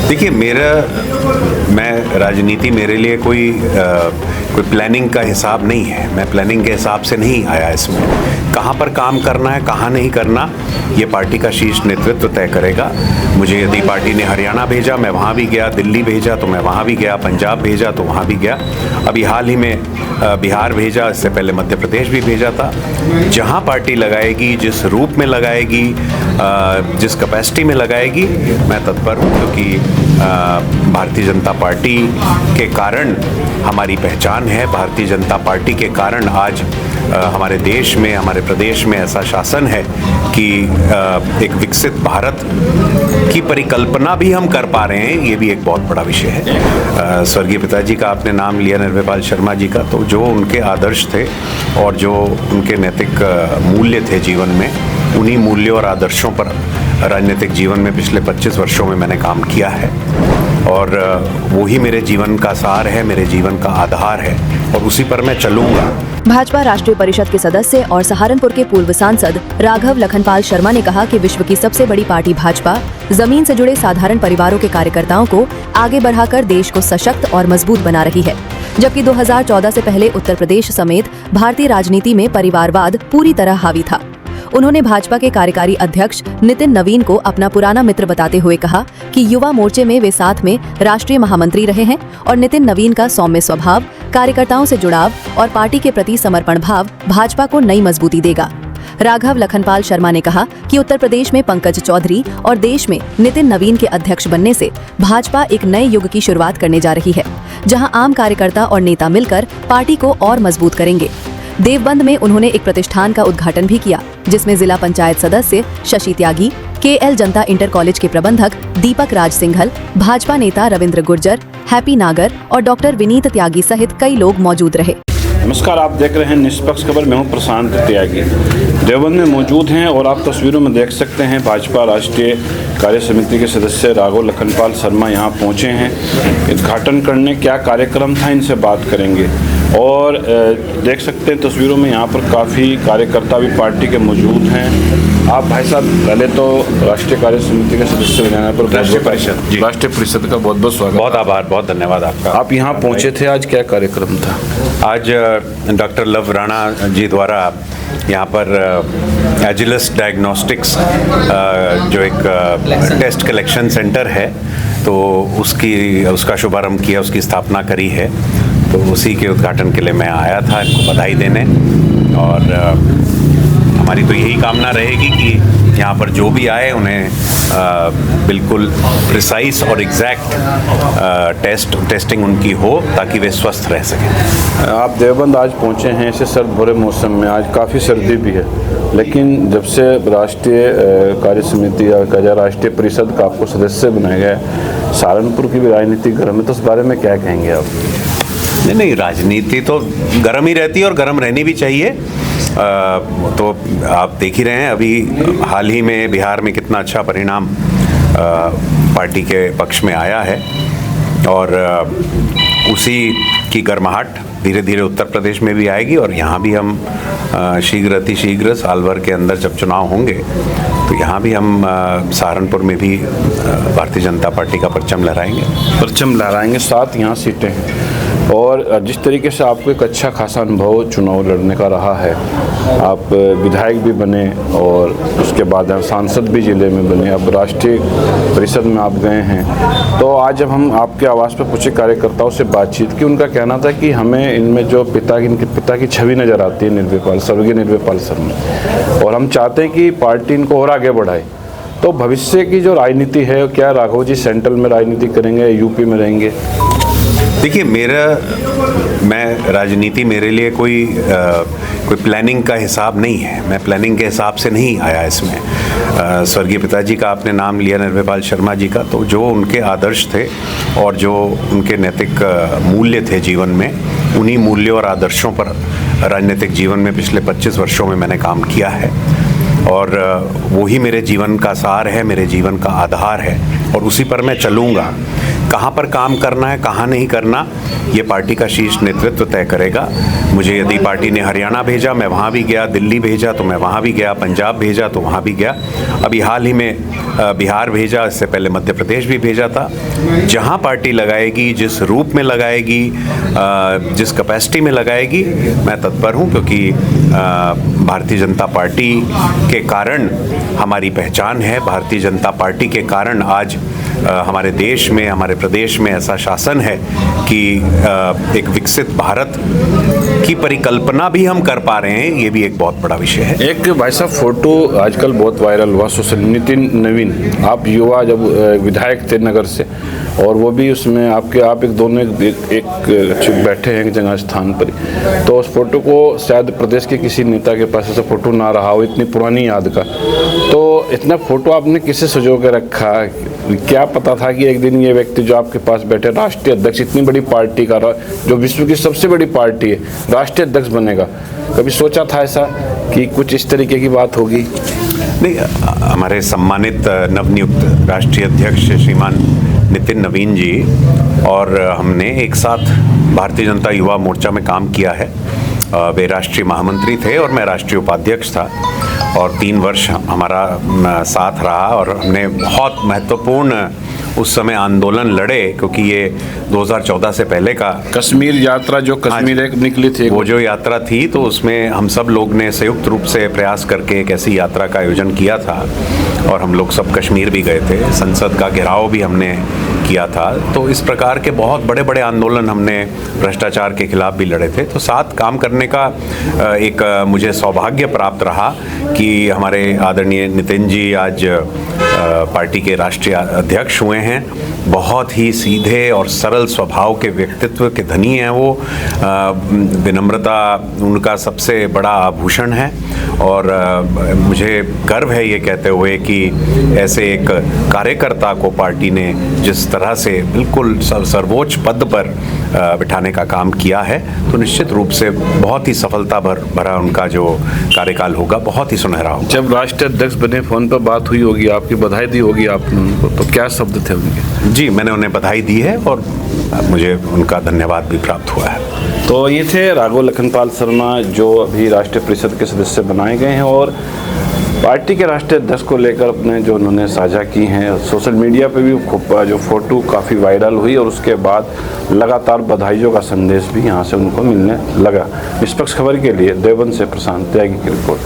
देखिए मैं राजनीति मेरे लिए कोई प्लानिंग का हिसाब नहीं है। मैं प्लानिंग के हिसाब से नहीं आया इसमें। कहाँ पर काम करना है, कहाँ नहीं करना, ये पार्टी का शीर्ष नेतृत्व तय करेगा। मुझे यदि पार्टी ने हरियाणा भेजा मैं वहाँ भी गया, दिल्ली भेजा तो मैं वहाँ भी गया, पंजाब भेजा तो वहाँ भी गया। अभी हाल ही में बिहार भेजा, इससे पहले मध्य प्रदेश भी भेजा था। जहाँ पार्टी लगाएगी, जिस रूप में लगाएगी, जिस कैपेसिटी में लगाएगी, मैं तत्पर हूँ। क्योंकि भारतीय जनता पार्टी के कारण हमारी पहचान है। भारतीय जनता पार्टी के कारण आज हमारे देश में, हमारे प्रदेश में ऐसा शासन है कि एक विकसित भारत की परिकल्पना भी हम कर पा रहे हैं। ये भी एक बहुत बड़ा विषय है। स्वर्गीय पिताजी का आपने नाम लिया, निर्भयपाल शर्मा जी का, तो जो उनके आदर्श थे और जो उनके नैतिक मूल्य थे जीवन में, उन्हीं मूल्यों और आदर्शों पर राजनीतिक जीवन में पिछले 25 वर्षों में मैंने काम किया है और वही मेरे जीवन का सार है, मेरे जीवन का आधार है और उसी पर मैं चलूंगा। भाजपा राष्ट्रीय परिषद के सदस्य और सहारनपुर के पूर्व सांसद राघव लखनपाल शर्मा ने कहा कि विश्व की सबसे बड़ी पार्टी भाजपा जमीन से जुड़े साधारण परिवारों के कार्यकर्ताओं को आगे बढ़ाकर देश को सशक्त और मजबूत बना रही है। जबकि 2014 से पहले उत्तर प्रदेश समेत भारतीय राजनीति में परिवारवाद पूरी तरह हावी था। उन्होंने भाजपा के कार्यकारी अध्यक्ष नितिन नवीन को अपना पुराना मित्र बताते हुए कहा कि युवा मोर्चे में वे साथ में राष्ट्रीय महामंत्री रहे हैं और नितिन नवीन का सौम्य स्वभाव, कार्यकर्ताओं से जुड़ाव और पार्टी के प्रति समर्पण भाव भाजपा को नई मजबूती देगा। राघव लखनपाल शर्मा ने कहा कि उत्तर प्रदेश में पंकज चौधरी और देश में नितिन नवीन के अध्यक्ष बनने से भाजपा एक नए युग की शुरुआत करने जा रही है, जहां आम कार्यकर्ता और नेता मिलकर पार्टी को और मजबूत करेंगे। देवबंद में उन्होंने एक प्रतिष्ठान का उद्घाटन भी किया, जिसमें जिला पंचायत सदस्य शशि त्यागी, KL जनता इंटर कॉलेज के प्रबंधक दीपक राज सिंघल, भाजपा नेता रविंद्र गुर्जर, हैप्पी नागर और डॉक्टर विनीत त्यागी सहित कई लोग मौजूद रहे। नमस्कार, आप देख रहे हैं निष्पक्ष खबर। मैं हूं प्रशांत त्यागी। देवबंद में मौजूद हैं और आप तस्वीरों में देख सकते हैं भाजपा राष्ट्रीय कार्य समिति के सदस्य राघव लखनपाल शर्मा यहां पहुंचे हैं उद्घाटन करने। क्या कार्यक्रम था, इनसे बात करेंगे। और देख सकते हैं तस्वीरों में यहाँ पर काफ़ी कार्यकर्ता भी पार्टी के मौजूद हैं। आप भाई साहब पहले तो राष्ट्रीय कार्य समिति के सदस्य बनाने पर राष्ट्रीय परिषद का बहुत बहुत स्वागत। बहुत आभार, बहुत धन्यवाद आपका। आप यहाँ पहुँचे थे, आज क्या कार्यक्रम था? आज डॉक्टर लव राणा जी द्वारा यहाँ पर एजिलस डायग्नोस्टिक्स जो एक टेस्ट कलेक्शन सेंटर है, तो उसका शुभारंभ किया, उसकी स्थापना करी है। तो उसी के उद्घाटन के लिए मैं आया था इनको बधाई देने। और हमारी तो यही कामना रहेगी कि यहाँ पर जो भी आए उन्हें बिल्कुल प्रिसाइज और एग्जैक्ट टेस्टिंग उनकी हो ताकि वे स्वस्थ रह सकें। आप देवबंद आज पहुँचे हैं ऐसे सर्द भरे मौसम में, आज काफ़ी सर्दी भी है, लेकिन जब से राष्ट्रीय कार्य समिति या राष्ट्रीय परिषद का आपको सदस्य बनाया गया, सहारनपुर की भी राजनीति गर्म है, तो उस बारे में क्या कहेंगे आप? नहीं, राजनीति तो गर्म ही रहती है और गर्म रहनी भी चाहिए। तो आप देख ही रहे हैं अभी हाल ही में बिहार में कितना अच्छा परिणाम पार्टी के पक्ष में आया है और उसी की गर्माहट धीरे धीरे उत्तर प्रदेश में भी आएगी और यहाँ भी हम शीघ्र साल भर के अंदर जब चुनाव होंगे तो यहाँ भी हम सहारनपुर में भी भारतीय जनता पार्टी का परचम लहराएंगे। 7 यहाँ सीटें हैं और जिस तरीके से आपको एक अच्छा खासा अनुभव चुनाव लड़ने का रहा है, आप विधायक भी बने और उसके बाद सांसद भी ज़िले में बने, अब राष्ट्रीय परिषद में आप गए हैं। तो आज जब हम आपके आवास पर पूछे कार्यकर्ताओं से बातचीत की, उनका कहना था कि हमें इनमें जो इनके पिता की छवि नज़र आती है, स्वर्गीय निर्भयपाल शर्मा, और हम चाहते हैं कि पार्टी इनको और आगे बढ़ाए। तो भविष्य की जो राजनीति है, क्या राघव जी सेंट्रल में राजनीति करेंगे, यूपी में रहेंगे? देखिए मैं राजनीति मेरे लिए कोई प्लानिंग का हिसाब नहीं है। मैं प्लानिंग के हिसाब से नहीं आया इसमें। स्वर्गीय पिताजी का आपने नाम लिया, निर्भयपाल शर्मा जी का, तो जो उनके आदर्श थे और जो उनके नैतिक मूल्य थे जीवन में, उन्हीं मूल्यों और आदर्शों पर राजनीतिक जीवन में पिछले 25 वर्षों में मैंने काम किया है और वही मेरे जीवन का सार है, मेरे जीवन का आधार है और उसी पर मैं चलूँगा। कहाँ पर काम करना है, कहाँ नहीं करना, ये पार्टी का शीर्ष नेतृत्व तय करेगा। मुझे यदि पार्टी ने हरियाणा भेजा, मैं वहाँ भी गया, दिल्ली भेजा तो मैं वहाँ भी गया, पंजाब भेजा तो वहाँ भी गया, अभी हाल ही में बिहार भेजा, इससे पहले मध्य प्रदेश भी भेजा था। जहाँ पार्टी लगाएगी, जिस रूप में लगाएगी, जिस कैपेसिटी में लगाएगी, मैं तत्पर हूँ, क्योंकि भारतीय जनता पार्टी के कारण हमारी पहचान है। भारतीय जनता पार्टी के कारण आज हमारे देश में, हमारे प्रदेश में ऐसा शासन है कि एक विकसित भारत की परिकल्पना भी हम कर पा रहे हैं। ये भी एक बहुत बड़ा विषय है। एक भाई साहब फोटो आजकल बहुत वायरल हुआ सोशल, नितिन नवीन, आप युवा जब विधायक थे नगर से, और वो भी उसमें आप एक दोनों एक बैठे हैं एक जगह स्थान पर, तो उस फोटो को शायद प्रदेश के किसी नेता के पास ऐसा फोटो ना रहा हो, इतनी पुरानी याद का, तो इतना फोटो आपने किसे सजो के रखा? क्या पता था कि एक दिन ये व्यक्ति जो आपके पास बैठे, राष्ट्रीय अध्यक्ष, इतनी बड़ी पार्टी का, जो विश्व की सबसे बड़ी पार्टी है, राष्ट्रीय अध्यक्ष बनेगा? कभी सोचा था ऐसा कि कुछ इस तरीके की बात होगी? नहीं, हमारे सम्मानित नवनियुक्त राष्ट्रीय अध्यक्ष श्रीमान नितिन नवीन जी और हमने एक साथ भारतीय जनता युवा मोर्चा में काम किया है। वे राष्ट्रीय महामंत्री थे और मैं राष्ट्रीय उपाध्यक्ष था, और 3 वर्ष हमारा साथ रहा, और हमने बहुत महत्वपूर्ण उस समय आंदोलन लड़े, क्योंकि ये 2014 से पहले का कश्मीर यात्रा, जो कश्मीर एक निकली थी, वो जो यात्रा थी, तो उसमें हम सब लोग ने संयुक्त रूप से प्रयास करके एक ऐसी यात्रा का आयोजन किया था, और हम लोग सब कश्मीर भी गए थे, संसद का घेराव भी हमने किया था। तो इस प्रकार के बहुत बड़े बड़े आंदोलन हमने भ्रष्टाचार के खिलाफ भी लड़े थे। तो साथ काम करने का एक मुझे सौभाग्य प्राप्त रहा कि हमारे आदरणीय नितिन जी आज पार्टी के राष्ट्रीय अध्यक्ष हुए हैं। बहुत ही सीधे और सरल स्वभाव के व्यक्तित्व के धनी हैं वो। विनम्रता उनका सबसे बड़ा आभूषण है, और मुझे गर्व है ये कहते हुए कि ऐसे एक कार्यकर्ता को पार्टी ने जिस तरह से बिल्कुल सर्वोच्च पद पर बिठाने का काम किया है, तो निश्चित रूप से बहुत ही सफलता भरा उनका जो कार्यकाल होगा, बहुत ही सुनहरा होगा। जब राष्ट्रीय अध्यक्ष बने, फोन पर बात हुई होगी, आपकी बधाई दी होगी आपने उनको, तो क्या शब्द थे उनके? जी, मैंने उन्हें बधाई दी है और मुझे उनका धन्यवाद भी प्राप्त हुआ है। तो ये थे राघव लखनपाल शर्मा, जो अभी राष्ट्रीय परिषद के सदस्य बनाए गए हैं, और पार्टी के राष्ट्रीय अध्यक्ष को लेकर अपने जो उन्होंने साझा की हैं, सोशल मीडिया पे भी खूब जो फोटो काफ़ी वायरल हुई, और उसके बाद लगातार बधाइयों का संदेश भी यहाँ से उनको मिलने लगा। निष्पक्ष खबर के लिए देवबंद से प्रशांत त्यागी की रिपोर्ट।